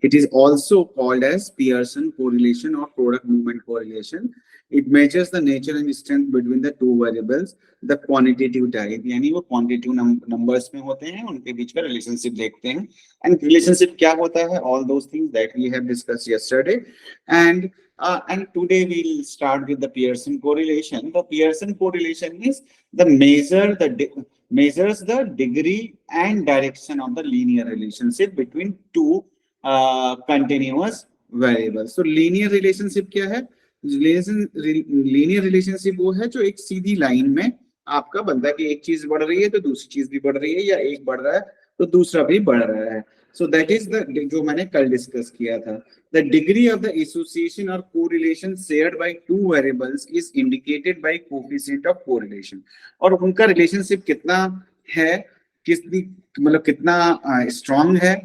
It is also called as Pearson correlation or product movement correlation. It measures the nature and strength between the two variables, the quantitative type, यानी वो quantitative numbers में होते हैं, उनके बीच का relationship देखते हैं. And relationship क्या होता है? All those things that we have discussed yesterday. And today we'll start with the Pearson correlation. The Pearson correlation is measures the degree and direction of the linear relationship between two continuous variables. So linear relationship क्या है? Linear relationship वो है जो एक सीधी line में आपका बनता है कि एक चीज बढ़ रही है तो दूसरी चीज भी बढ़ रही है, या एक बढ़ रहा है तो दूसरा भी बढ़ रहा है. सो दैट इज द जो मैंने कल डिस्कस किया था. The degree of the association और correlation shared by two variables is indicated by coefficient of correlation. और उनका रिलेशनशिप कितना है, मतलब कितना स्ट्रांग है,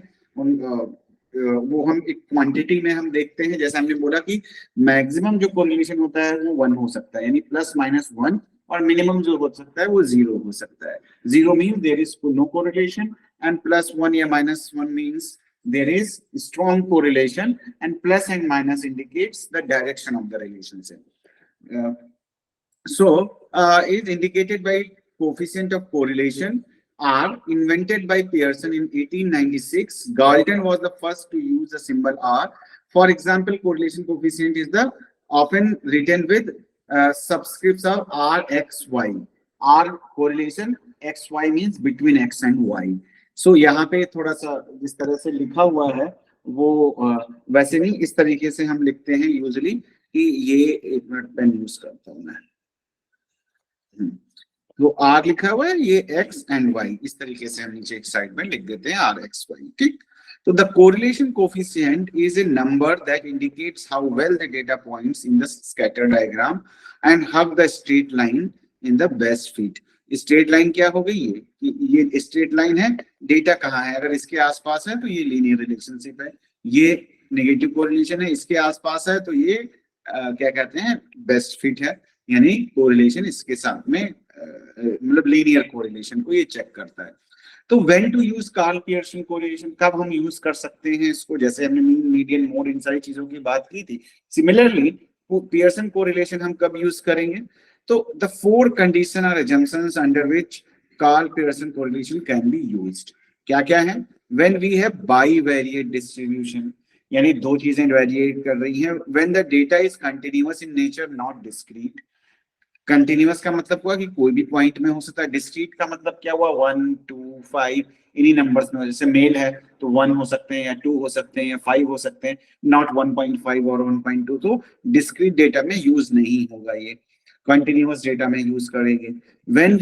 वो हम एक क्वांटिटी में हम देखते हैं. जैसे हमने बोला कि मैक्सिमम जो कोरिलेशन होता है वो 1 हो सकता है, यानी +-1, और मिनिमम जो हो सकता है वो 0 हो सकता है. 0 means there is no correlation, and +1 या -1 means there is strong correlation, and plus and minus indicates the direction of the relationship. Is indicated by coefficient of correlation are invented by Pearson in 1896. Galton was the first to use the symbol R. For example, correlation coefficient is the often written with subscripts of RXY. R correlation XY means between X and Y. So यहाँ पे थोड़ा सा जिस तरह से लिखा हुआ है वो वैसे नहीं, इस तरीके से हम लिखते हैं यूजुअली कि ये, एक मिनट पेन यूज करता हूँ मैं, वो R लिखा हुआ है, ये X and Y, इस तरीके से हम नीचे एक साइड में लिख देते हैं RXY. ठीक. So the correlation coefficient is a number that indicates how well the data points in the scatter diagram and hug the straight line in the best fit. Straight line क्या हो गई? ये straight line है, data कहाँ है, अगर इसके आसपास है तो ये लीनियर रिलेशनशिप है, ये नेगेटिव कोरिलेशन है, इसके आसपास है तो ये क्या कहते हैं, बेस्ट फिट है, यानी कोरिलेशन इसके साथ में मतलब लीनियर कोरिलेशन को ये चेक करता है. तो when to use Karl Pearson correlation, कब हम यूज कर सकते हैं इसको? जैसे हमने मीन, मीडियन, मोड, इन सारी चीजों की बात की थी. सिमिलरली पियर्सन कोरिलेशन हम कब यूज करेंगे? So the 4 conditions or assumptions under which Karl-Pearson correlation can be used. क्या है? When we have bivariate distribution, यानी दो चीजें वेरिएट कर रही हैं. When the data is continuous in nature, not discrete. Continuous का मतलब हुआ कि कोई भी पॉइंट में हो सकता है. Discrete का मतलब क्या हुआ? 1, 2, 5 इन्हीं नंबर्स में. जैसे मेल है तो 1 हो सकते हैं, या 2 हो सकते हैं, या 5 हो सकते हैं, नॉट 1.5 और 1.2. तो डिस्क्रीट डेटा में यूज नहीं होगा, ये continuous data में यूज करेंगे. when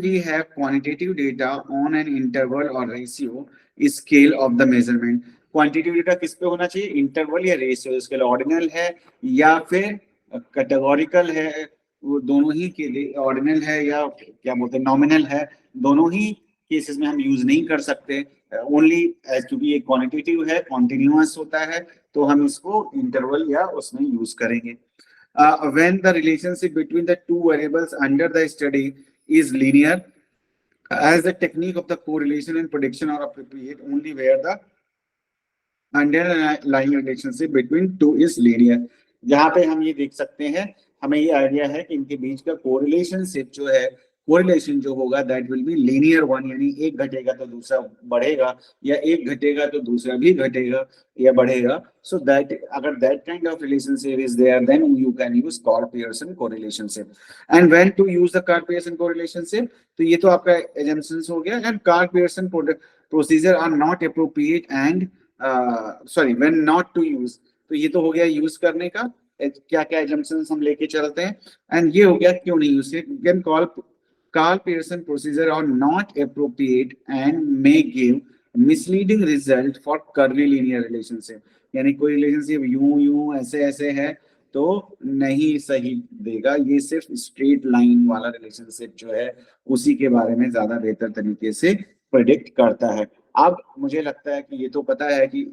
we have quantitative data on an interval or ratio scale of the measurement. quantitative data किस पे होना चाहिए? इंटरवल या रेशियो स्केल. ऑर्डिनल है या फिर कैटेगोरिकल है, वो दोनों ही के लिए ऑर्डिनल है या क्या बोलते हैं नॉमिनल है, दोनों ही केसेस में हम यूज नहीं कर सकते. ओनली क्योंकि ये क्वांटिटेटिव है, कॉन्टिन्यूअस होता है, तो हम इसको इंटरवल या उसमें यूज करेंगे. When the relationship between the two variables under the study is linear, as the technique of the correlation and prediction are appropriate only where the underlying relationship between two is linear. जहाँ पे हम ये देख सकते हैं, हमें ये idea है कि इनके बीच का कोरिलेशनशिप जो है, कोरिलेशन जो होगा that will be linear one, यानी एक घटेगा तो दूसरा बढ़ेगा, या एक घटेगा तो दूसरा भी घटेगा या बढ़ेगा. सो दैट अगर that kind of relationship is there, then you can use Karl Pearson correlationship. And when to use the Karl Pearson correlationship, तो ये तो आपका assumptions हो गया. And Karl Pearson procedure are not appropriate and sorry when not to use, तो ये तो हो गया यूज करने का, क्या क्या assumptions हम लेके चलते हैं. एंड ये हो गया क्यों नहीं यूज किया. Karl-Pearson procedure are not appropriate and may give misleading result for curvilinear relationship. यानी कोई रिलेशनशिप यूं ऐसे ऐसे है तो नहीं सही देगा. ये सिर्फ स्ट्रेट लाइन वाला रिलेशनशिप जो है उसी के बारे में ज्यादा बेहतर तरीके से प्रेडिक्ट करता है. अब मुझे लगता है कि ये तो पता है कि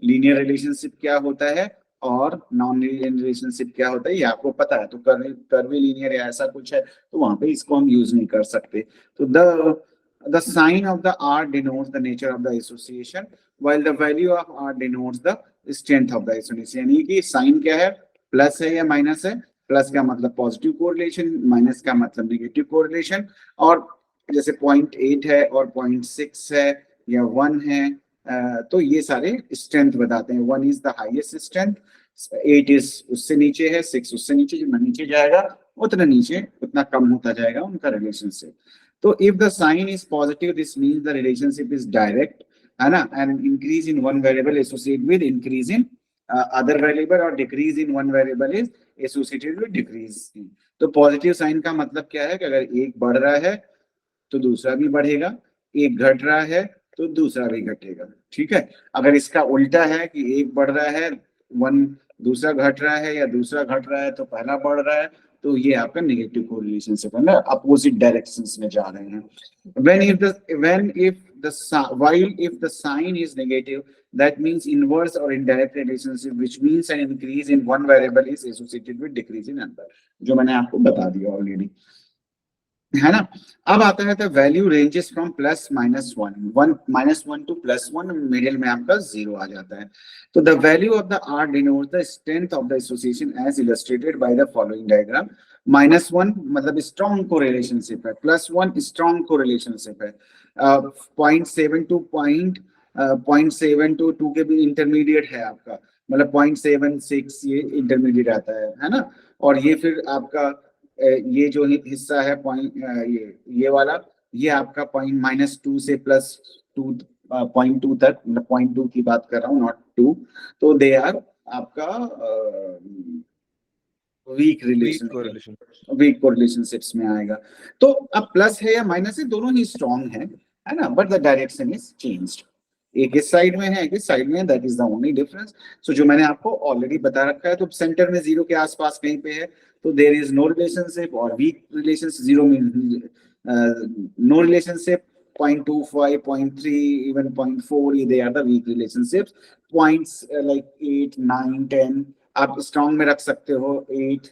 लीनियर रिलेशनशिप क्या होता है और नॉन लीनियर रिलेशनशिप क्या होता है, ये आपको पता है. तो कर्वी लीनियर या ऐसा कुछ है तो वहां पे इसको हम यूज नहीं कर सकते. तो the the sign of the R denotes the nature of the association, while the value of R denotes the strength of the association. यानी कि साइन क्या है, प्लस है या माइनस है, प्लस का मतलब पॉजिटिव कोरिलेशन, माइनस का मतलब नेगेटिव कोरिलेशन। और जैसे 0.8 है और 0.6 है या 1 है, तो ये सारे स्ट्रेंथ बताते हैं। 1 is the highest strength, 8 is उससे नीचे है, 6 उससे नीचे, जितना नीचे जाएगा उतना नीचे उतना कम होता जाएगा उनका रिलेशनशिप। तो if the sign is positive this means the relationship is direct, है ना, and increase in one variable associate with increase in other variable, और decrease in one variable is associated with decrease in. तो positive sign का मतलब क्या है कि अगर एक बढ़ रहा है तो दूसरा भी बढ़ेगा, एक घट रहा है तो दूसरा भी घटेगा, ठीक है। अगर इसका उल्टा है कि एक बढ़ रहा है, वन दूसरा घट रहा है, या दूसरा घट रहा है तो पहला बढ़ रहा है, तो ये आपका नेगेटिव कोरिलेशनशिप है ना, अपोजिट डायरेक्शंस में जा रहे हैं। While if the sign is negative, that means inverse or indirect relationship, which means an increase in one variable is associated with decrease in another, जो मैंने आपको बता दिया ऑलरेडी, है ना। अब आता है the value ranges from plus -1 to +1, middle में आपका 0 आ जाता है। तो the value of the R denotes the strength of the association as illustrated by the following diagram। -1 मतलब स्ट्रॉन्ग कोरिलेशनशिप है, +1 स्ट्रॉन्ग कोरिलेशनशिप है, 0.7 टू 2 के भी इंटरमीडिएट है आपका, मतलब 0.76 ये इंटरमीडिएट आता है ना। और ये फिर आपका ये जो हिस्सा है पॉइंट, ये वाला, ये आपका -2 से +2 0.2 तक, मतलब 0.2 की बात कर रहा हूँ, नॉट 2। तो दे आर आपका वीक कोरिलेशनशिप्स में आएगा। तो अब प्लस है या माइनस है, दोनों ही स्ट्रॉन्ग है ना, but the direction is changed. एक इस साइड में है, एक इस साइड में है, that is the only difference. So जो मैंने आपको ऑलरेडी बता रखा है, तो सेंटर में 0 के आसपास कहीं पे है तो देयर इज नो रिलेशनशिप, और weak relationship 0 means no relationship, 0.25, 0.3, even 0.4, they are the weak relationships। Points like 8, 9, 10 आप स्ट्रॉन्ग में रख सकते हो, 8,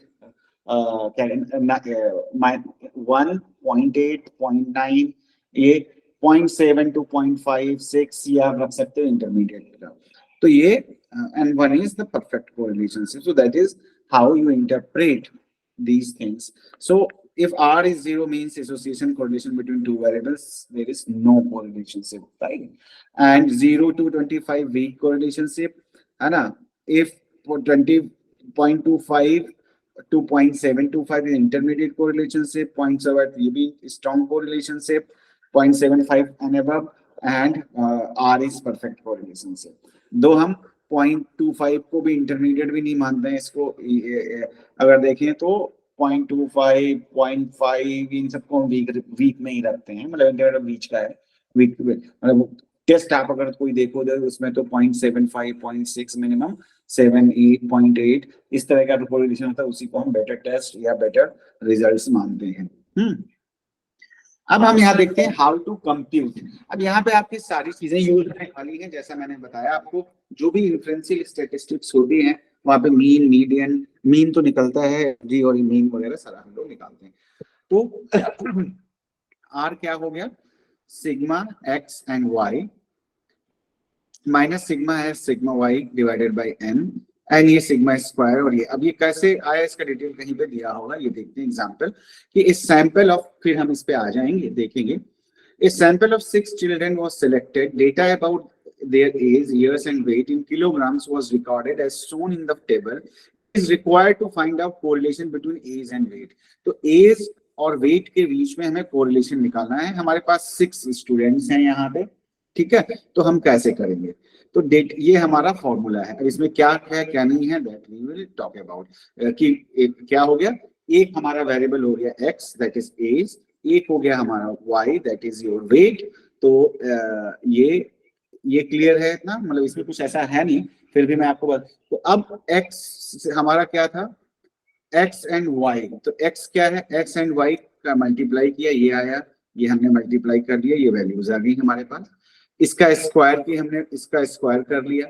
1, 0.8, 0.9, ये 0.7 to 0.5, 6 ये आप रख सकते हो इंटरमीडिएट का। तो ये and 1 is the perfect correlationship, so that is how you interpret these things। So if R is 0 means association correlation between two variables, there is no correlationship, right? And 0 to 25 weak correlationship, है ना। If 20.25 to 0.725 is intermediate correlationship, 0.7 ये भी strong correlationship, 0.75 and above, and R is perfect correlationship। दो हम 0.25 को भी intermediate भी नहीं मानते हैं, इसको अगर देखें तो 0.25, 0.5 इन सबको वीक में ही रखते हैं, मतलब इंटरमीडिएट बीच का है, वीक मतलब टेस्ट आप अगर कोई देखो तो उसमें तो 0.75, 0.6 मिनिमम, 7, 8, 0.8 इस तरह का कोरिलेशन होता है, उसी को हम बेटर टेस्ट या बेटर रिजल्ट्स मानते हैं। अब हम यहाँ देखते हैं हाउ टू कंप्यूट। अब यहाँ पे आपकी सारी चीजें यूज होने वाली हैं, जैसा मैंने बताया आपको, जो भी इन्फ्लुएंशियल स्टैटिस्टिक्स होती हैं वहां पे मीन, मीडियन, मीन तो निकलता है जी, और मीन वगैरह सारा हम लोग निकालते हैं। तो आर क्या हो गया, sigma x and y minus sigma है sigma y divided by n, and ये सिग्मा स्क्वायर। और ये अब ये कैसे आया, इसका डिटेल कहीं पे दिया होगा, ये देखते हैं एग्जांपल कि इस सैंपल ऑफ, फिर हम इस पे आ जाएंगे देखेंगे। A sample of 6 children was selected. Data about their age, years, and weight in kilograms was recorded as shown in the table. It is required to find out correlation between age and weight. तो age और weight के बीच में हमें correlation निकालना है। हमारे पास 6 students हैं यहाँ पे, ठीक है। तो हम कैसे करेंगे, तो डेट ये हमारा फॉर्मूला है। अब इसमें क्या है क्या नहीं है, that we will talk about. कि क्या हो गया, एक हमारा वेरिएबल हो गया x, दैट इज एज, एक हो गया हमारा y, that is your weight. तो ये क्लियर है इतना, मतलब इसमें कुछ ऐसा है नहीं, फिर भी मैं आपको तो अब x हमारा क्या था, x एंड y। तो x क्या है, x एंड y का मल्टीप्लाई किया, ये आया, ये हमने मल्टीप्लाई कर दिया, ये वैल्यूज आ गई हमारे पास। इसका स्क्वायर की हमने इसका स्क्वायर कर लिया,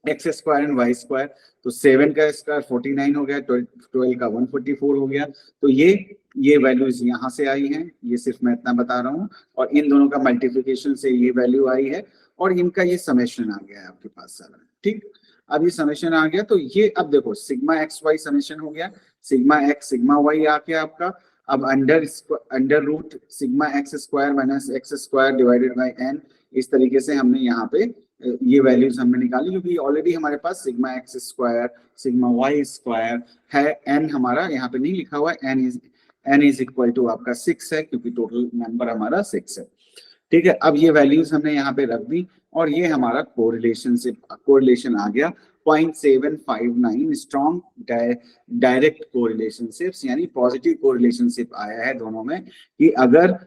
x square and y square, तो 7 का स्क्वायर 49 हो गया, 12 का 144 हो गया। तो ये वैल्यूज यहाँ से आई हैं, ये सिर्फ मैं इतना बता रहा हूँ, और इन दोनों का मल्टीप्लिकेशन से ये वैल्यू आई है, और इनका ये समेशन आ गया है आपके पास सारा। ठीक, अब ये समेशन आ गया, तो ये अब देखो सिग्मा एक्स वाई समेशन हो गया, सिग्मा एक्स सिग्मा वाई आ गया आपका। अब under root sigma x square minus x square divided by n, इस तरीके से हमने यहाँ पे ये वैल्यूज हमने निकाली, क्योंकि ऑलरेडी हमारे पास sigma x square sigma y square है, एन हमारा यहाँ पे नहीं लिखा हुआ है, एन इज इक्वल टू आपका 6 है, क्योंकि टोटल नंबर हमारा 6 है। ठीक है, अब ये वैल्यूज हमने यहाँ पे रख दी, और ये हमारा कोरिलेशन आ गया 0.759 स्ट्रॉन्ग डायरेक्ट कोरिलेशनशिप्स, यानी पॉजिटिव कोरिलेशनशिप आया है दोनों में, कि अगर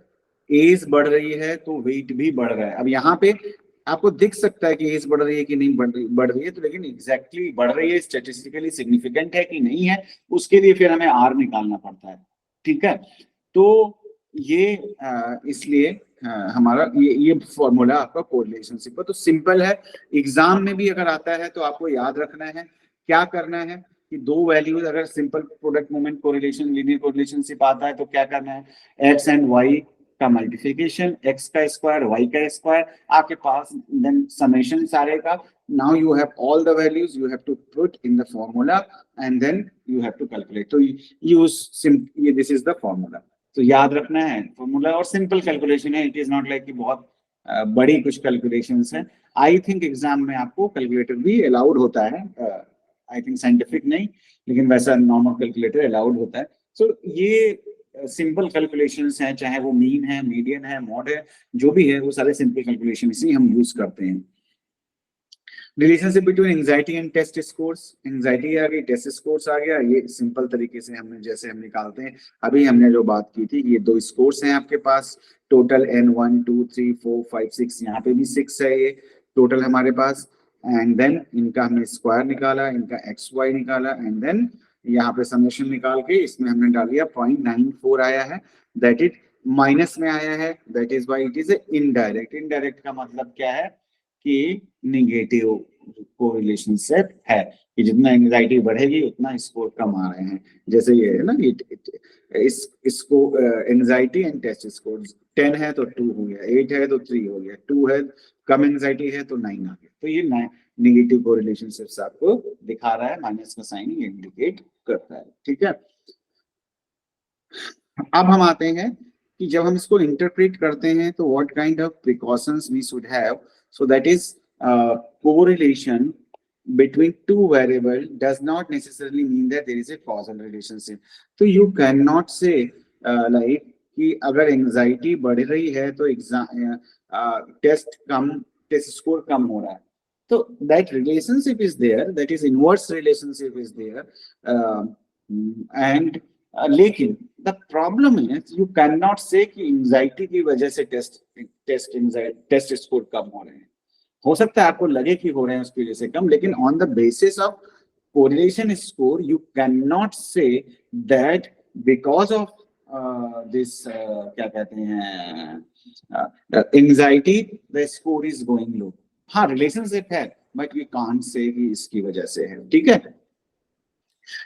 एज बढ़ रही है तो वेट भी बढ़ रहा है। अब यहाँ पे आपको दिख सकता है कि एज बढ़ रही है कि नहीं बढ़ रही है, तो लेकिन एग्जैक्टली बढ़ रही है, स्टैटिस्टिकली सिग्निफिकेंट है कि नहीं है, उसके लिए फिर हमें आर निकालना पड़ता है। ठीक है, तो ये इसलिए हमारा ये फॉर्मूला आपका कोरिलेशनशिप का तो सिंपल है। एग्जाम में भी अगर आता है तो आपको याद रखना है, क्या करना है कि दो वैल्यूज अगर simple product moment correlation linear correlationship आता है तो क्या करना है, एक्स एंड वाई का मल्टीप्लिकेशन, एक्स का स्क्वायर वाई का स्क्वायर आपके पास, देन समेशन सारे का। now you have all the values you have to put in the formula and then you have to calculate, तो use this is the formula, तो याद रखना है फॉर्मूला, और सिंपल कैलकुलेशन है, इट इज नॉट लाइक कि बहुत बड़ी कुछ कैलकुलेशंस है। आई थिंक एग्जाम में आपको कैलकुलेटर भी अलाउड होता है, आई थिंक साइंटिफिक नहीं, लेकिन वैसा नॉर्मल कैलकुलेटर अलाउड होता है। सो ये सिंपल कैलकुलेशंस हैं, चाहे वो मीन है, मीडियन है, मॉड है, जो भी है वो सारे सिंपल कैलकुलेशन ही हम यूज करते हैं। Relationship between anxiety and test scores, anxiety आ गई, टेस्ट स्कोर्स आ गया, ये सिंपल तरीके से हमने जैसे हम निकालते हैं, अभी हमने जो बात की थी, ये दो स्कोर्स हैं आपके पास, टोटल n 1 2 3 4 5 6, यहाँ पे भी 6 है ये टोटल हमारे पास, एंड देन इनका हमने स्क्वायर निकाला, इनका एक्स वाई निकाला, एंड देन यहाँ पे समेशन निकाल के इसमें हमने डाल दिया 0.94 आया है, दैट इज माइनस में आया है, that is why it is indirect. Indirect का मतलब क्या है कि निगेटिव कोरिलेशनशिप है, कि जितना एंजाइटी बढ़ेगी उतना स्कोर कम आ रहे हैं। जैसे ये है ना, इसको एंजाइटी एंड टेस्ट स्कोर 10 है तो 2 हो गया, 8 है तो 3 हो गया, 2 है कम एंजाइटी है तो 9 आ गया, तो ये निगेटिव कोरिलेशनशिप्स आपको दिखा रहा है, माइनस का साइन इंडिकेट करता है। ठीक है, अब हम आते हैं कि जब हम इसको इंटरप्रेट करते हैं तो what kind of precautions we should have, so that is correlation between two variable does not necessarily mean that there is a causal relationship. तो you cannot say like कि अगर एंजाइटी बढ़ रही है तो टेस्ट स्कोर कम हो रहा है, तो that relationship is there, that is inverse relationship is there, and लेकिन द प्रॉब्लम है यू कैन नॉट से कि एंजाइटी की वजह से टेस्ट स्कोर कम हो रहे हैं। हो सकता है आपको लगे कि हो रहे हैं उसकी वजह से कम, लेकिन on the basis of correlation score you can not say that because of this क्या कहते हैं anxiety the score is going low. हाँ रिलेशनशिप है बट वी कांट से कि इसकी वजह से है। ठीक है,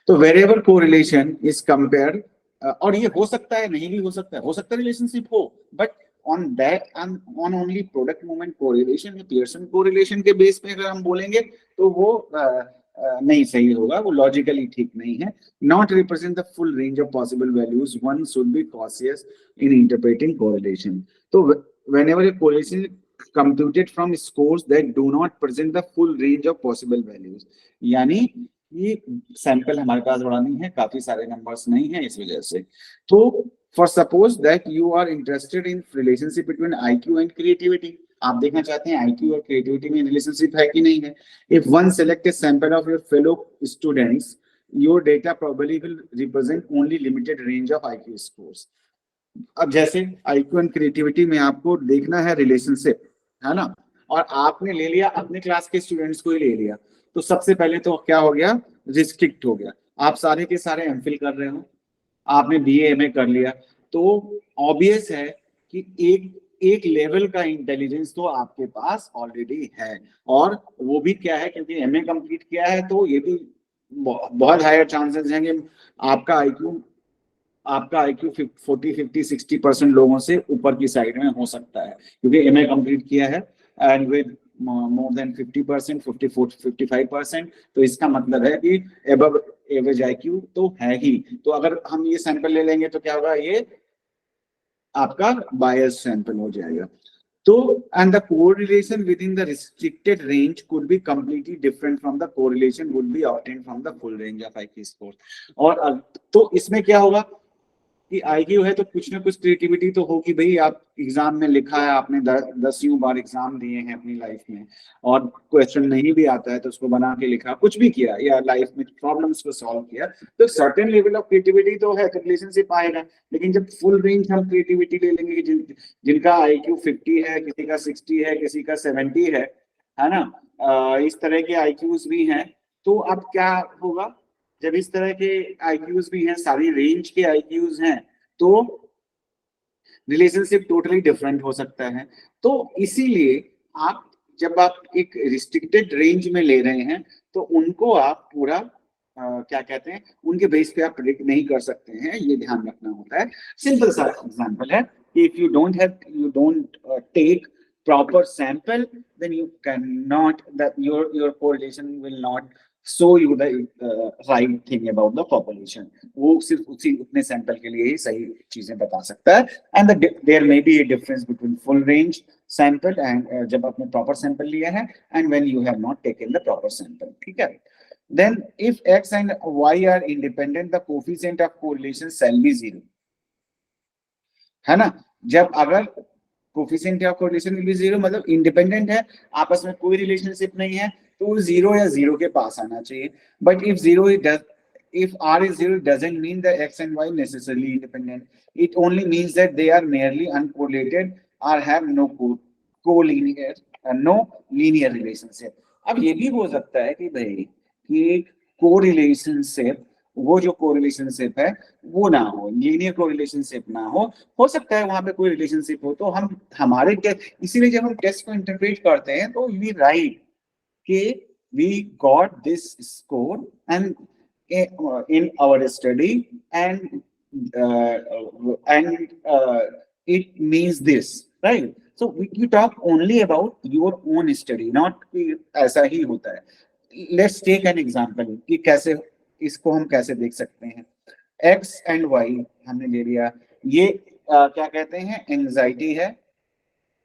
तो वेरिएबल कोरिलेशन इज कंपेयर, और ये हो सकता है नहीं भी हो सकता है रिलेशनशिप हो, but on that on only product moment correlation या पियर्सन कोरिलेशन के बेस पे अगर हम बोलेंगे तो वो नहीं सही होगा, वो लॉजिकली ठीक नहीं है। Not represent the full range of possible values, one should be cautious in interpreting correlation. तो whenever a correlation computed from scores that do not present the full range of possible values, यानी ये sample हमारे पास बड़ा नहीं है, काफी सारे numbers नहीं है, इस वजह से। तो for suppose that you are interested in relationship between IQ and creativity, आप देखना चाहते हैं IQ और क्रिएटिविटी में रिलेशनशिप है कि नहीं है। If one select a sample of your fellow students, your data probably will represent only limited range of IQ scores. अब जैसे IQ एंड क्रिएटिविटी में आपको देखना है रिलेशनशिप, है ना, और आपने ले लिया अपने क्लास के स्टूडेंट्स को ही ले लिया, तो सबसे पहले तो क्या हो गया, रिस्ट्रिक्ट हो गया। आप सारे के सारे एमफिल कर रहे हो, आपने BA MA कर लिया, तो ऑब्वियस है कि एक एक लेवल का इंटेलिजेंस तो आपके पास ऑलरेडी है। और वो भी क्या है, क्योंकि एमए कंप्लीट किया है तो ये भी बहुत हायर चांसेस हैं कि आपका आईक्यू 40, 50, 60% लोगों से ऊपर की साइड में हो सकता है, क्योंकि एमए कंप्लीट किया है एंड विद मोर देन 50%, 55%। तो इसका मतलब है कि एबव एवरेज आईक्यू तो है ही। तो अगर हम ये सैंपल ले लेंगे तो क्या होगा, ये आपका बायस सैंपल हो जाएगा। तो and the correlation within the restricted range could be completely different from the correlation would be obtained from the full range of IQ score। और तो इसमें क्या होगा कि आईक्यू है तो कुछ ना कुछ क्रिएटिविटी तो होगी भाई। आप एग्जाम में लिखा है, आपने 10वीं बार एग्जाम दिए हैं अपनी लाइफ में, और क्वेश्चन नहीं भी आता है तो उसको बना के लिखा, कुछ भी किया या लाइफ में प्रॉब्लम्स को सॉल्व किया, तो सर्टेन लेवल ऑफ क्रिएटिविटी तो है, रिलेशनशिप आएगा। लेकिन जब फुल रेंज हम क्रिएटिविटी ले लेंगे कि जिनका आईक्यू 50 है, किसी का 60 है, किसी का 70 है ना, इस तरह के आईक्यूज भी हैं, तो अब क्या होगा, जब इस तरह के आईक्यूज भी हैं, सारी रेंज के आईक्यूज हैं, तो रिलेशनशिप टोटली डिफरेंट हो सकता है। तो इसीलिए आप जब आप एक रिस्ट्रिक्टेड रेंज में ले रहे हैं तो उनको आप पूरा क्या कहते हैं, उनके बेस पे आप प्रेडिक्ट नहीं कर सकते हैं, ये ध्यान रखना होता है। सिंपल सा एग्जांपल है कि if you don't take proper sample, then you cannot, that your correlation will not show you the right thing about the population। वो सिर्फ उतने सैंपल के लिए ही सही चीजें बता सकता है। And there may be a difference between full range sample and जब आपने प्रॉपर सैंपल लिया है and when you have not taken the proper sample, ठीक है। Then if x and y are independent, the coefficient of correlation shall be 0, है ना। जब अगर coefficient of correlation will be 0, मतलब इंडिपेंडेंट है, आपस में कोई रिलेशनशिप नहीं है, तो 0 या 0 के पास आना चाहिए। But if if r is 0, it doesn't mean that x and y necessarily independent, it only means that they are merely uncorrelated or have no co-linear no linear relationship। अब ये भी हो सकता है कि भाई कि कोरिलेशनशिप, वो जो कोरिलेशनशिप है वो ना हो, लीनियर कोरिलेशनशिप ना हो सकता है वहां पे कोई रिलेशनशिप हो। तो हम हमारे इसीलिए जब हम टेस्ट को इंटरप्रेट करते हैं तो वी राइट कि we got this score and in our study and it means this, right? So you talk only about your own study, not कि ऐसा ही होता है। Let's take an example कि कैसे इसको हम कैसे देख सकते हैं। x एंड y हमने ले लिया, ये क्या कहते हैं, एंजाइटी है,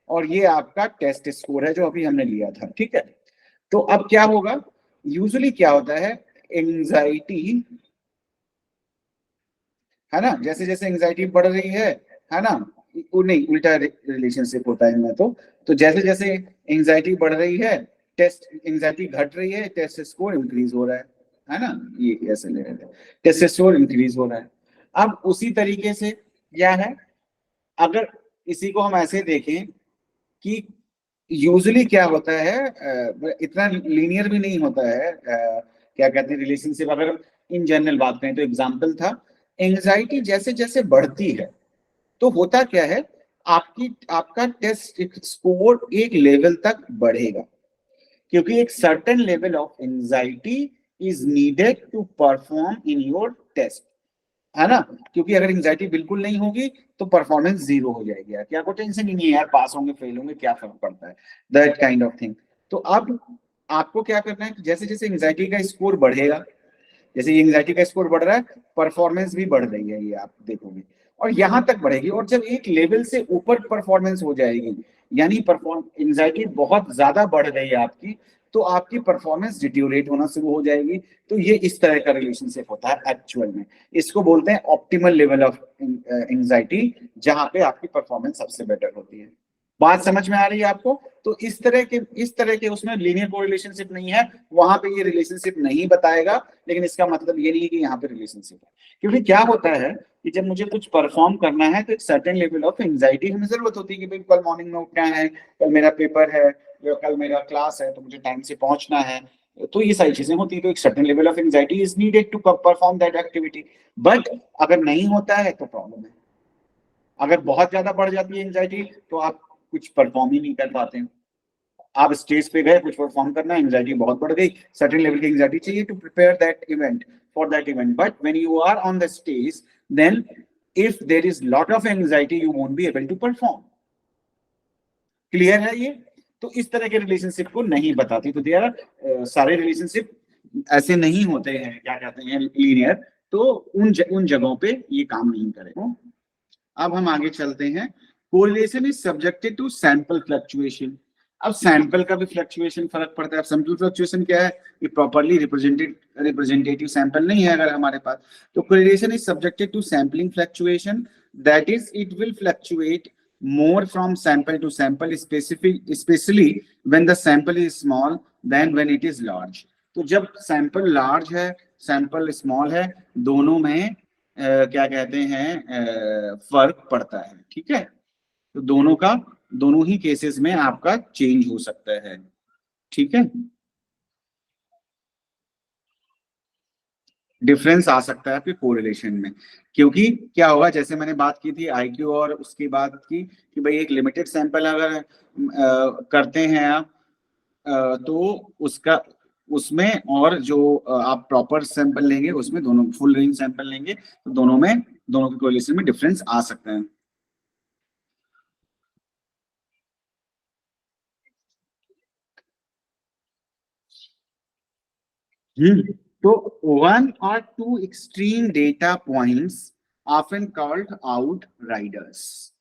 और ये आपका टेस्ट स्कोर है जो अभी हमने लिया था, ठीक है। तो अब क्या होगा, यूजुअली क्या होता है, एंजाइटी है ना, जैसे जैसे एंजाइटी बढ़ रही है ना, वो नहीं, उल्टा रिलेशनशिप होता है इनमें। तो जैसे जैसे एंजाइटी बढ़ रही है, टेस्ट एंजाइटी घट रही है, टेस्ट स्कोर इंक्रीज हो रहा है ना, ये ऐसे ले रहे थे, टेस्ट स्कोर इंक्रीज हो रहा है। अब उसी तरीके से क्या है, अगर इसी को हम ऐसे देखें कि यूजुअली क्या होता है, इतना लीनियर भी नहीं होता है, क्या कहते हैं, रिलेशनशिप। अगर इन जनरल बात करें तो एग्जाम्पल था, एंजाइटी जैसे जैसे बढ़ती है तो होता क्या है, आपका टेस्ट स्कोर एक लेवल तक बढ़ेगा, क्योंकि एक certain level of anxiety is needed to perform in your test, है ना। क्योंकि अगर एंजाइटी बिल्कुल नहीं होगी तो परफॉर्मेंस 0 हो जाएगी, यार क्या कोई टेंशन ही नहीं है, यार पास होंगे फेल होंगे क्या फर्क पड़ता है, दैट काइंड ऑफ थिंग। तो अब आपको क्या करना है, जैसे जैसे एंजाइटी का स्कोर बढ़ेगा, जैसे एंजाइटी का स्कोर बढ़ रहा है, परफॉर्मेंस भी बढ़ रही है, ये आप देखोगे, और यहां तक बढ़ेगी। और जब एक लेवल से ऊपर परफॉर्मेंस हो जाएगी, यानी एंजाइटी बहुत ज्यादा बढ़ रही है आपकी, तो आपकी परफॉर्मेंस डिट्यूरेट होना शुरू हो जाएगी। तो ये इस तरह का रिलेशनशिप होता है एक्चुअल में, इसको बोलते हैं ऑप्टिमल लेवल ऑफ एंजाइटी, जहां पे आपकी परफॉर्मेंस सबसे बेटर होती है। बात समझ में आ रही है आपको। तो इस तरह के उसमें लीनियर कोरिलेशनशिप नहीं है, वहां पे ये रिलेशनशिप नहीं बताएगा, लेकिन इसका मतलब ये नहीं है कि यहाँ पे रिलेशनशिप है। क्योंकि क्या होता है कि जब मुझे कुछ परफॉर्म करना है तो एक सर्टेन लेवल ऑफ एंजाइटी हमें जरूरत होती है कि भाई कल मॉर्निंग में उठना है, कल मेरा पेपर है, या कल मेरा क्लास है, तो मुझे टाइम से पहुंचना है, तो ये सारी चीजें होती है। तो एक certain level of anxiety is needed to perform that activity. But अगर नहीं होता है तो प्रॉब्लम है। अगर बहुत ज्यादा बढ़ जाती है एंजाइटी तो आप कुछ परफॉर्म ही नहीं कर पाते हैं। आप स्टेज पे गए, कुछ परफॉर्म करना, एंजाइटी बहुत बढ़ गई, सर्टेन लेवल की एंजाइटी चाहिए to prepare that event, for that event, but when you are on the stage, then if there is lot of anxiety, you won't be able to perform. Clear है ये? तो इस तरह के relationship को नहीं बताती। तो देयर सारे रिलेशनशिप ऐसे नहीं होते हैं, क्या कहते हैं, लीनियर। तो उन जगहों पे ये काम नहीं करेगा। अब हम आगे चलते हैं। Correlation is subjected to sample fluctuation. अब सैंपल का भी फ्लक्चुएशन फर्क पड़ता है। सैंपल फ्लक्चुएशन क्या है? ये प्रॉपर्ली रिप्रेजेंटेटिव सैंपल नहीं है अगर हमारे पास। तो correlation is subjected to sampling fluctuation, that is it will fluctuate more from sample to sample, especially when the sample is small than when it is large. तो जब सैंपल लार्ज है, sample small है, दोनों में क्या कहते हैं, फर्क पड़ता है। ठीक है, तो दोनों ही केसेस में आपका चेंज हो सकता है। ठीक है, डिफरेंस आ सकता है आपके कोरिलेशन में, क्योंकि क्या होगा, जैसे मैंने बात की थी आईक्यू और उसकी बात की कि भाई एक लिमिटेड सैंपल अगर करते हैं आप, तो उसमें और जो आप प्रॉपर सैंपल लेंगे, उसमें दोनों फुल रेंज सैंपल लेंगे, तो दोनों के कोरिलेशन में डिफरेंस आ सकता है। तो one or two extreme data points, often called outriders,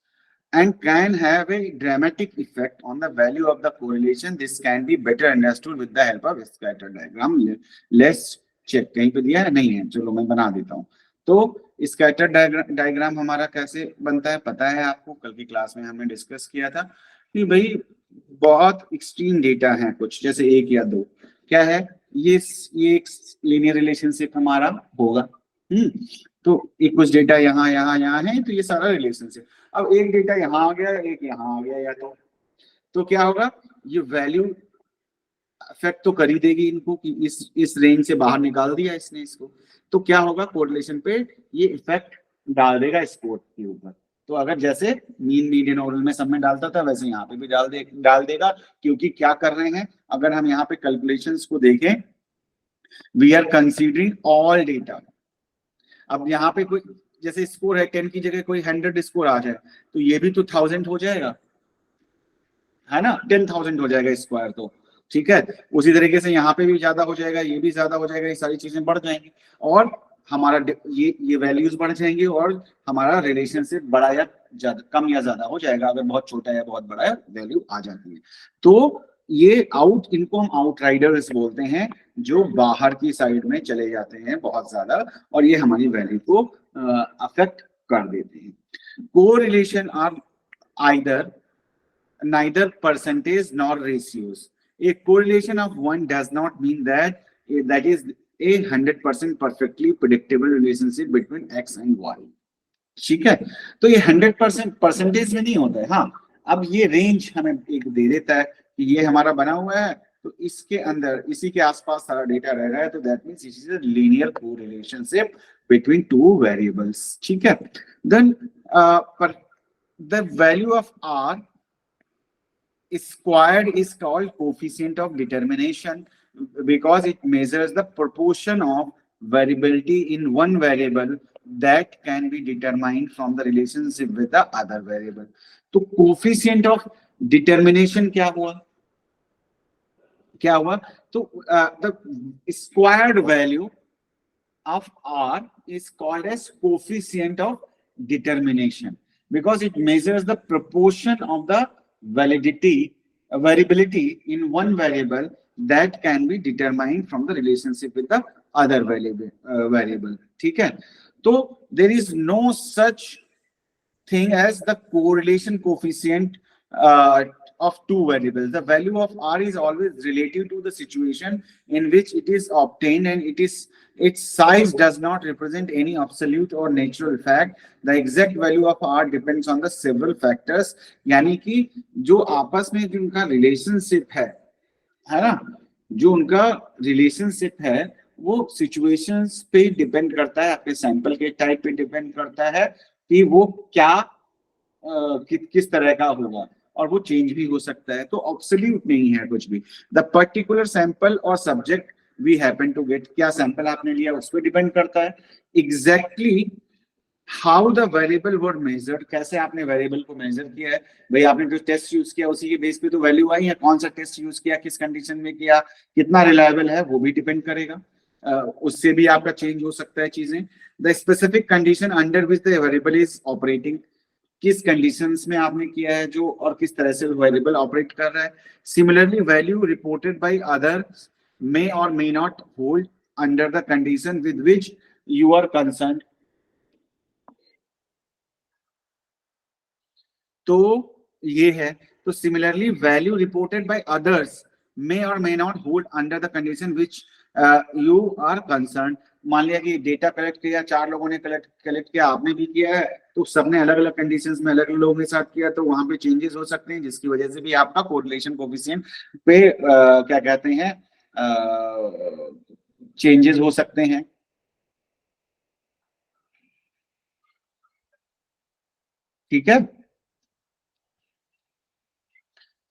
and can have a dramatic effect on the value of the correlation. This can be better understood with the help of scatter diagram. Let's check, कहीं पे दिया है? नहीं है, चलो मैं बना देता हूँ। तो स्कैटर डायग्राम हमारा कैसे बनता है पता है आपको, कल की क्लास में हमने डिस्कस किया था कि भाई बहुत एक्सट्रीम डेटा है कुछ, जैसे एक या दो, क्या है ये एक लीनियर रिलेशनशिप हमारा होगा। तो एक कुछ डेटा यहाँ यहाँ यहाँ है, तो ये सारा रिलेशनशिप। अब एक डेटा यहाँ आ गया, एक यहाँ आ गया, या तो क्या होगा, ये वैल्यू अफेक्ट तो कर ही देगी इनको कि इस रेंज से बाहर निकाल दिया इसने इसको, तो क्या होगा, कोरिलेशन पे ये इफेक्ट डाल देगा स्कोर के ऊपर। तो अगर जैसे मीन मीडियन ओरल में सब में डालता था, वैसे यहाँ पे भी डाल देगा, क्योंकि क्या कर रहे हैं, अगर हम यहाँ पे कैलकुलेशंस को देखें, we are considering all data. अब यहाँ पे कोई जैसे स्कोर है 10 की जगह कोई 100 स्कोर आ जाए, तो ये भी तो 1000 हो जाएगा, है ना, 10,000 हो जाएगा स्क्वायर। तो ठीक है, उसी तरीके से यहाँ पे भी ज्यादा हो जाएगा, ये भी ज्यादा हो जाएगा, ये सारी चीजें बढ़ जाएंगी और हमारा ये वैल्यूज बढ़ जाएंगी और हमारा रिलेशनशिप बड़ा या ज्यादा, कम या ज्यादा हो जाएगा। अगर बहुत छोटा या बहुत बड़ा वैल्यू आ जाती है, तो ये इनको हम आउटराइडर्स बोलते हैं, जो बाहर की साइड में चले जाते हैं बहुत ज्यादा, और ये हमारी वैल्यू को अफेक्ट कर देते हैं। Correlation r either neither percentage nor ratios. A correlation of one does not mean that that is a 100% perfectly predictable relationship between x and y. ठीक है, तो ये 100% परसेंटेज में नहीं होता है। हाँ, अब ये रेंज हमें एक दे देता है कि ये हमारा बना हुआ है, तो इसके अंदर इसी के आसपास सारा डेटा रह रहा है, तो that means it is a linear correlationship between two variables. ठीक है, then the value of r squared is called coefficient of determination because it measures the proportion of variability in one variable that can be determined from the relationship with the other variable. तो coefficient of determination क्या हुआ, तो the squared value of r is called as coefficient of determination because it measures the proportion of the variability in one variable that can be determined from the relationship with the other variable. ठीक है, तो there is no such thing as the correlation coefficient of two variables. The value of r is always relative to the situation in which it is obtained, and its size does not represent any absolute or natural fact. The exact value of r depends on the several factors. यानी कि जो आपस में जिनका relationship है ना, जो उनका रिलेशनशिप है वो सिचुएशंस पे डिपेंड करता है, आपके सैंपल के टाइप पे डिपेंड करता है कि वो क्या किस तरह का होगा। और वो चेंज भी हो सकता है, तो ऑब्सोल्यूट नहीं है कुछ भी। द पर्टिकुलर सैंपल और subject we happen to get, क्या सैंपल आपने लिया उस पर डिपेंड करता है। Exactly how the variable were measured, कैसे आपने वेरिएबल को मेजर किया है, भाई आपने जो टेस्ट यूज किया उसी के बेस पे तो वैल्यू आई है, कौन सा टेस्ट यूज किया, किस कंडीशन में किया, कितना रिलायबल है, वो भी डिपेंड करेगा। उससे भी आपका चेंज हो सकता है चीजें। The specific condition under which the variable is operating, किस कंडीशंस में आपने किया है जो, और किस तरह से वेरिएबल ऑपरेट कर रहा है। Similarly value reported by others may or may not hold under the condition with which you are concerned। तो ये है, तो similarly value reported by others may और may not hold under the condition which you are concern. मान लिया कि data collect किया, 4 लोगों ने कलेक्ट किया, आपने भी किया है, तो सबने अलग अलग कंडीशंस में अलग अलग लोगों के साथ किया, तो वहां पे चेंजेस हो सकते हैं, जिसकी वजह से भी आपका कोरिलेशन कोएफिशिएंट पे क्या कहते हैं चेंजेस हो सकते हैं। ठीक है,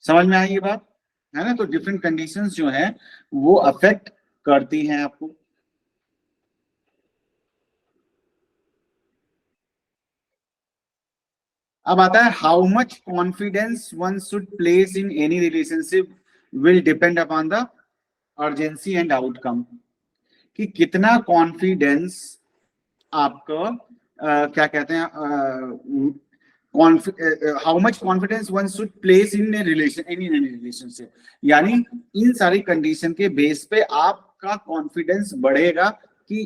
समझ में आई ये बात, है ना। तो डिफरेंट कंडीशंस जो है वो अफेक्ट करती हैं आपको। अब आता है how much confidence one should place in any relationship will depend upon the urgency and outcome, कि कितना कॉन्फिडेंस आपका क्या कहते हैं how much confidence one should place in any relationship, यानी इन सारी कंडीशन के बेस पे आपका कॉन्फिडेंस बढ़ेगा कि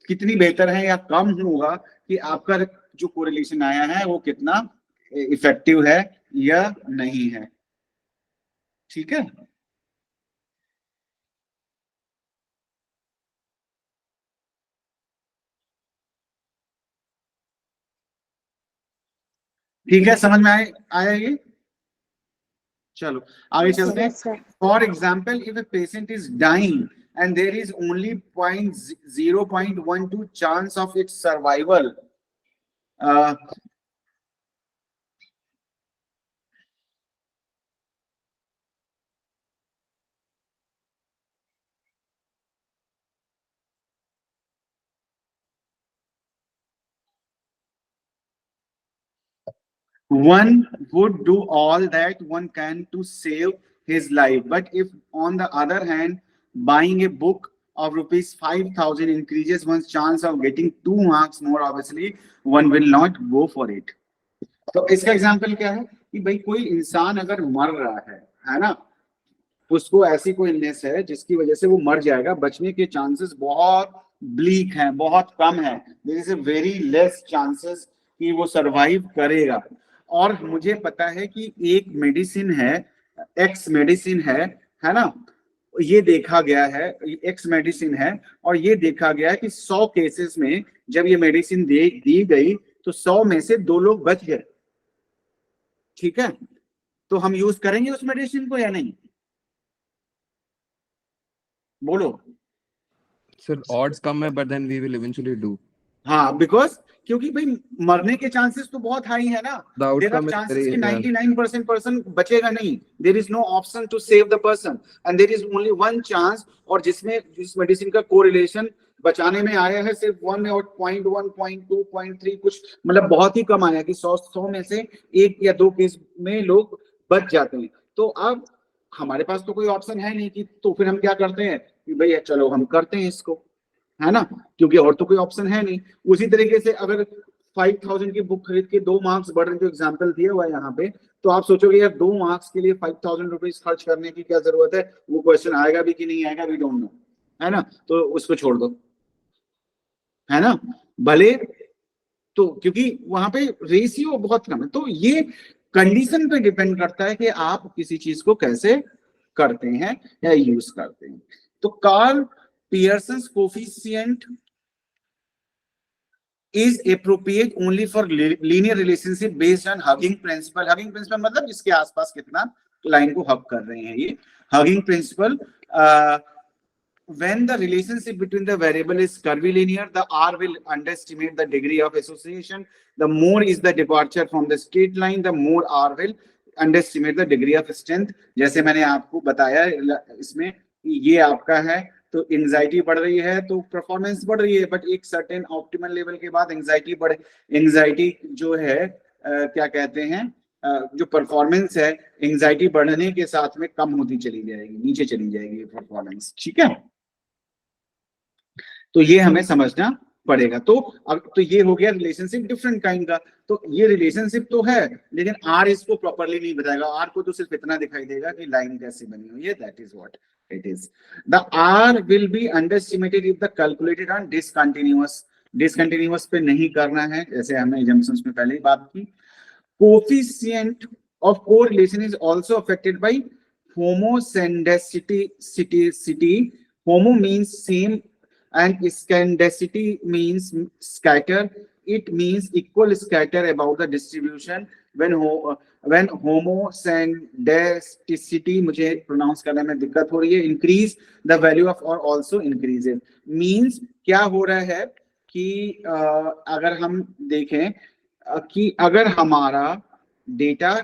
कितनी बेहतर है या कम होगा, कि आपका जो कोरिलेशन आया है वो कितना इफेक्टिव है या नहीं है। ठीक है, ठीक है, समझ में आया ये। चलो आगे Yes, sir. चलते हैं। Yes, sir. For example if a patient is dying and there is only 0.12 chance of its survival, uh, one would do all that one can to save his life, but if on the other hand buying a book of rupees 5,000 increases one's chance of getting 2 marks more, obviously one will not go for it। तो इसका example क्या है कि भाई कोई इंसान अगर मर रहा है ना, उसको ऐसी कोई इलनेस है जिसकी वजह से वो मर जाएगा, बचने के चांसेस बहुत ब्लीक हैं, बहुत कम है, there is a very less chances कि वो सरवाइव करेगा। और मुझे पता है कि एक मेडिसिन है, एक्स मेडिसिन है ना, ये देखा गया है, एक्स मेडिसिन है, और ये देखा गया है कि 100 केसेस में जब ये मेडिसिन दी गई तो 100 में से 2 लोग बच गए। ठीक है, तो हम यूज करेंगे उस मेडिसिन को या नहीं, बोलो। सर ऑड्स कम है but then we will eventually do. हाँ, बिकॉज क्योंकि भाई मरने के चांसेस तो बहुत हाई है ना, देयर आर चांसेस कि 99% पर्सन बचेगा नहीं, there is no option to save the person and there is only one chance, और जिसमें जिस मेडिसिन का कोरिलेशन बचाने में आया है सिर्फ 1 और 0.1 0.2 0.3 कुछ, मतलब बहुत ही कम आया कि 100 में से 1 या 2 केस में लोग बच जाते हैं। तो अब हमारे पास तो कोई ऑप्शन है नहीं कि, तो फिर हम क्या करते हैं कि भाई चलो हम करते हैं इसको, है ना, क्योंकि और तो कोई ऑप्शन है नहीं। उसी तरीके से अगर 5,000 की बुक खरीद के 2 मार्क्स बढ़ रहे, जो एग्जांपल दिया हुआ है यहाँ पे, तो आप सोचोगे यार 2 मार्क्स के लिए 5,000 रुपीज खर्च करने की क्या जरूरत है, वो क्वेश्चन आएगा भी कि नहीं आएगा वी डोंट नो, है ना, तो उसको छोड़ दो, है ना, भले, तो क्योंकि वहां पे रेशियो बहुत कम है। तो ये कंडीशन पे डिपेंड करता है कि आप किसी चीज को कैसे करते हैं या यूज करते हैं। तो Karl Pearson's coefficient is appropriate only for linear relationship based on hugging principle। hugging principle मतलब इसके आसपास कितना लाइन को हग कर रहे हैं, ये hugging principle। when the relationship between the variable is curvilinear, the R will underestimate the degree of association, the more is the departure from the straight line, the more R will underestimate the degree of strength, जैसे मैंने आपको बताया इसमें ये आपका है, तो anxiety बढ़ रही है तो परफॉर्मेंस बढ़ रही है, बट एक सर्टेन ऑप्टिमल लेवल के बाद एंजाइटी जो है क्या कहते हैं जो परफॉर्मेंस है एंजाइटी बढ़ने के साथ में कम होती चली जाएगी, नीचे चली जाएगी परफॉर्मेंस, ठीक है। तो ये हमें समझना पड़ेगा। तो अब तो ये हो गया रिलेशनशिप डिफरेंट काइंड का। तो ये रिलेशनशिप तो है, लेकिन आर इसको प्रॉपरली नहीं बताएगा। आर को तो सिर्फ इतना दिखाई देगा कि लाइन कैसे बनी हुई है, that is what it is. The r will be underestimated if the calculated on discontinuous पे नहीं करना है, जैसे हमने एजम्पशंस में पहले ही बात की। Coefficient of correlation is also affected by homoscedasticity. Homo means same and scandicity means scatter. It means equal scatter about the distribution. When homoscedasticity, मुझे pronounce करने में दिक्कत हो रही है, increase the value of or also increases means क्या हो रहा है कि अगर हम देखें कि अगर हमारा डेटा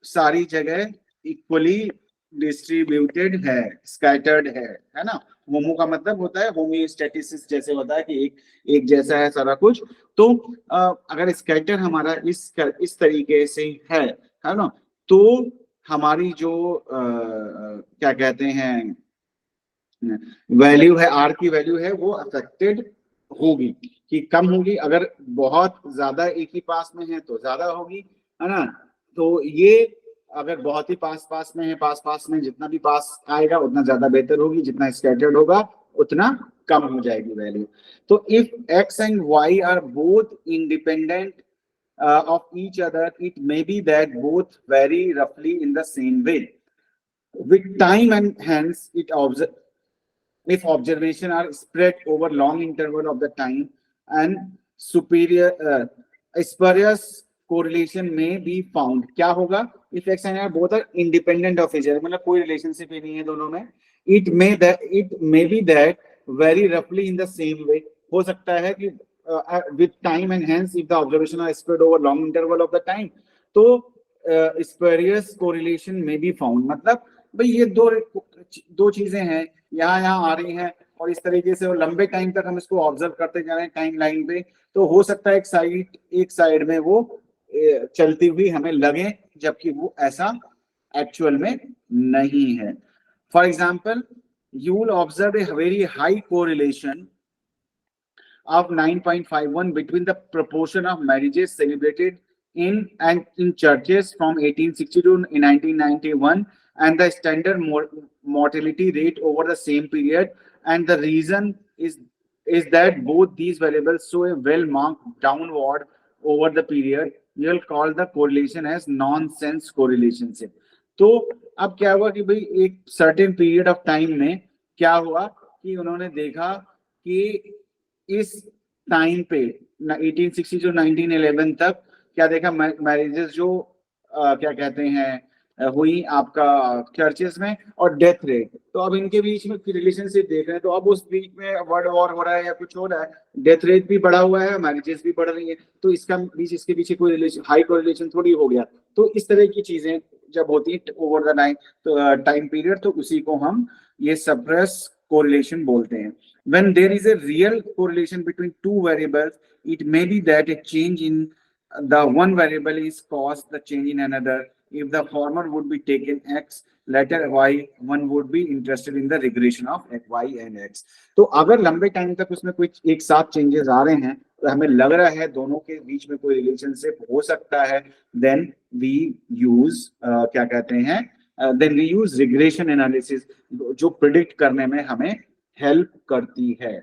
सारी जगह इक्वली डिस्ट्रीब्यूटेड है, स्कैटर्ड है ना। होमो का मतलब होता है होमियोस्टैटिसिस, जैसे होता है कि एक जैसा है सारा कुछ। तो अगर स्कैटर हमारा इस तरीके से है ना, तो हमारी जो क्या कहते हैं वैल्यू है, आर की वैल्यू है, वो अफेक्टेड होगी कि कम होगी। अगर बहुत ज्यादा एक ही पास में है तो ज्यादा होगी, है ना। तो ये अगर बहुत ही पास में है, पास में जितना भी पास आएगा उतना ज्यादा बेहतर होगी, जितना स्कैटर्ड होगा उतना कम हो जाएगी वैल्यू। तो if x and y are both independent of each other, it may be that both vary roughly in the same way with time, and hence if observation are spread over long interval of the time and spurious correlation may be found. क्या होगा? If x and y both are independent of each other, मतलब कोई relationship ही नहीं है दोनों में, it may be that very roughly in the same way, हो सकता है कि with time and hence if the observation are spread over long interval of the time, तो spurious correlation may be found। मतलब भाई ये दो चीजें हैं, यहाँ आ रही हैं और इस तरीके से लंबे टाइम तक हम इसको ऑब्जर्व करते जा रहे हैं टाइम लाइन पे, तो हो सकता है एक साइड में वो चलती हुई हमें लगे, जबकि वो ऐसा एक्चुअल में नहीं है। For example, you will observe a very high correlation of 9.51 between the proportion of marriages celebrated in churches from 1860 to 1991 and the standard mortality rate over the same period, and the reason is that both these variables show a well marked downward over the period. You will call the correlation as nonsense correlation। तो अब क्या हुआ कि भाई एक certain period of time में क्या हुआ कि उन्होंने देखा कि इस टाइम पे 1860 से 1911 तक क्या देखा, मैरिजेस जो क्या कहते हैं हुई आपका चर्चेस में, और डेथ रेट। तो अब इनके बीच में रिलेशनशिप देख रहे हैं, तो अब उस बीच में वर्ल्ड वॉर हो रहा है या कुछ हो रहा है, डेथ रेट भी बढ़ा हुआ है, मैरिजेस भी बढ़ रही है, तो इसके पीछे कोई रिलेशन, हाई कोरिलेशन थोड़ी हो गया। तो इस तरह की चीजें जब होती है ओवर द टाइम पीरियड, तो उसी को हम ये सप्रेस कोरिलेशन बोलते हैं। When there is a real correlation between two variables, it may be that a change in the one variable is caused the change in another. If the former would be taken x, later y, one would be interested in the regression of y and x। तो अगर लंबे time तक उसमें कोई एक साथ changes आ रहे हैं, तो हमें लग रहा है दोनों के बीच में कोई रिलेशनशिप हो सकता है, then we use क्या कहते हैं, then we use regression analysis, जो प्रिडिक्ट करने में हमें हेल्प करती है।